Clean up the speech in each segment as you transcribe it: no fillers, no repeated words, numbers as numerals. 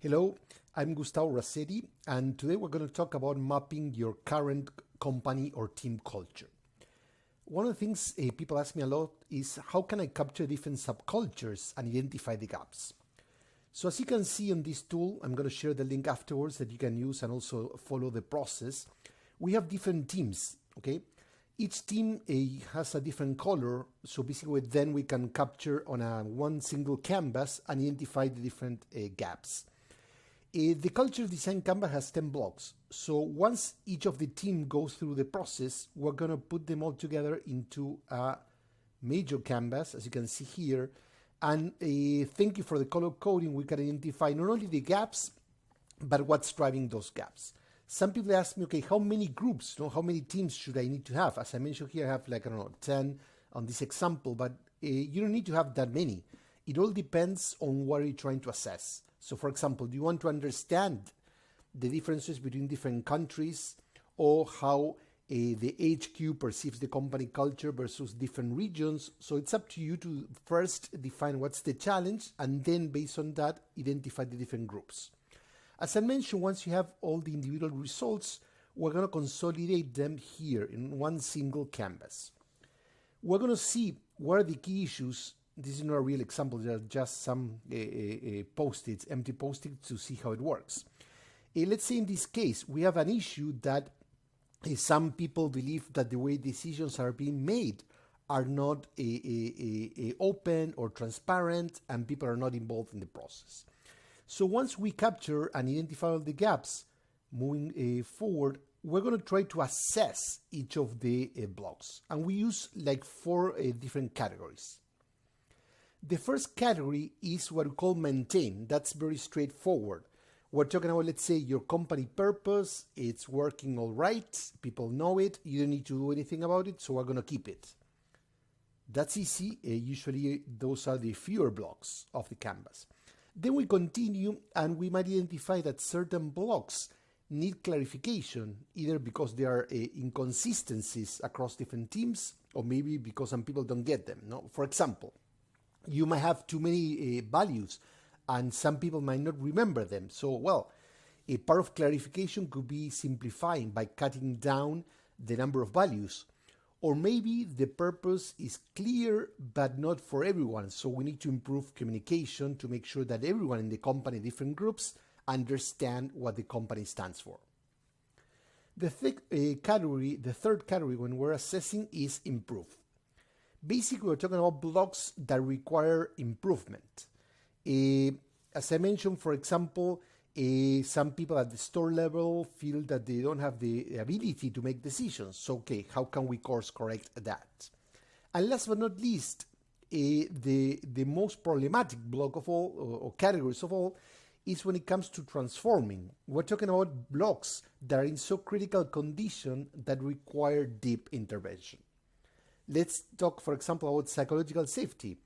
Hello, I'm Gustavo Razzetti, and today we're going to talk about mapping your current company or team culture. One of the things people ask me a lot is how can I capture different subcultures and identify the gaps? So as you can see on this tool, I'm going to share the link afterwards that you can use and also follow the process. We have different teams, okay? Each team has a different color, so basically then we can capture on one single canvas and identify the different gaps. The culture design canvas has 10 blocks, so once each of the team goes through the process, we're going to put them all together into a major canvas, as you can see here. And thank you for the color coding, we can identify not only the gaps, but what's driving those gaps. Some people ask me, okay, how many groups, how many teams should I need to have? As I mentioned here, I have 10 on this example, but you don't need to have that many. It all depends on what you're trying to assess. So for example, do you want to understand the differences between different countries or how the HQ perceives the company culture versus different regions? So it's up to you to first define what's the challenge and then based on that, identify the different groups. As I mentioned, once you have all the individual results, we're going to consolidate them here in one single canvas. We're going to see what are the key issues. This is not a real example, they are just some post-its, empty post-its to see how it works. Let's say in this case, we have an issue that some people believe that the way decisions are being made are not open or transparent and people are not involved in the process. So once we capture and identify all the gaps, moving forward, we're going to try to assess each of the blocks. And we use like 4 different categories. The first category is what we call maintain. That's very straightforward. We're talking about, let's say, your company purpose. It's working all right. People know it. You don't need to do anything about it, so we're going to keep it. That's easy. Usually, those are the fewer blocks of the canvas. Then we continue, and we might identify that certain blocks need clarification, either because there are inconsistencies across different teams, or maybe because some people don't get them. No? For example, you might have too many values and some people might not remember them. So, well, a part of clarification could be simplifying by cutting down the number of values. Or maybe the purpose is clear but not for everyone. So we need to improve communication to make sure that everyone in the company, different groups, understand what the company stands for. The third category when we're assessing is improve. Basically, we're talking about blocks that require improvement. As I mentioned, for example, some people at the store level feel that they don't have the ability to make decisions. So, okay, how can we course correct that? And last but not least, the most problematic block of all, or categories of all, is when it comes to transforming. We're talking about blocks that are in so critical condition that require deep intervention. Let's talk, for example, about psychological safety.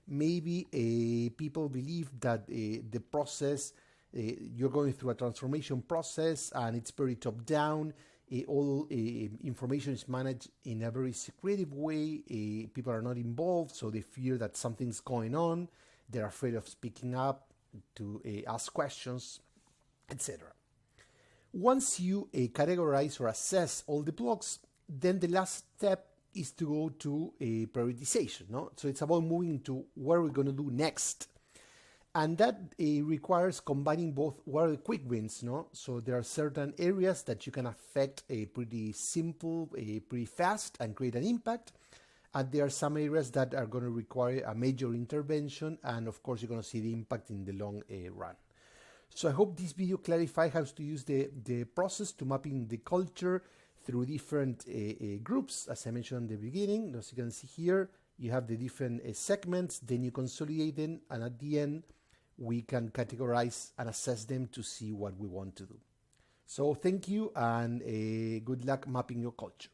Maybe people believe that the process, you're going through a transformation process and it's very top-down. All information is managed in a very secretive way. People are not involved, so they fear that something's going on. They're afraid of speaking up to ask questions, etc. Once you categorize or assess all the blocks, then the last step is to go to a prioritization. No? So it's about moving to what we're going to do next. And that requires combining both what are the quick wins. No? So there are certain areas that you can affect pretty simple, pretty fast and create an impact. And there are some areas that are going to require a major intervention. And of course, you're going to see the impact in the long run. So I hope this video clarifies how to use the process to mapping the culture through different groups, as I mentioned in the beginning. As you can see here, you have the different segments, then you consolidate them, and at the end, we can categorize and assess them to see what we want to do. So thank you, and good luck mapping your culture.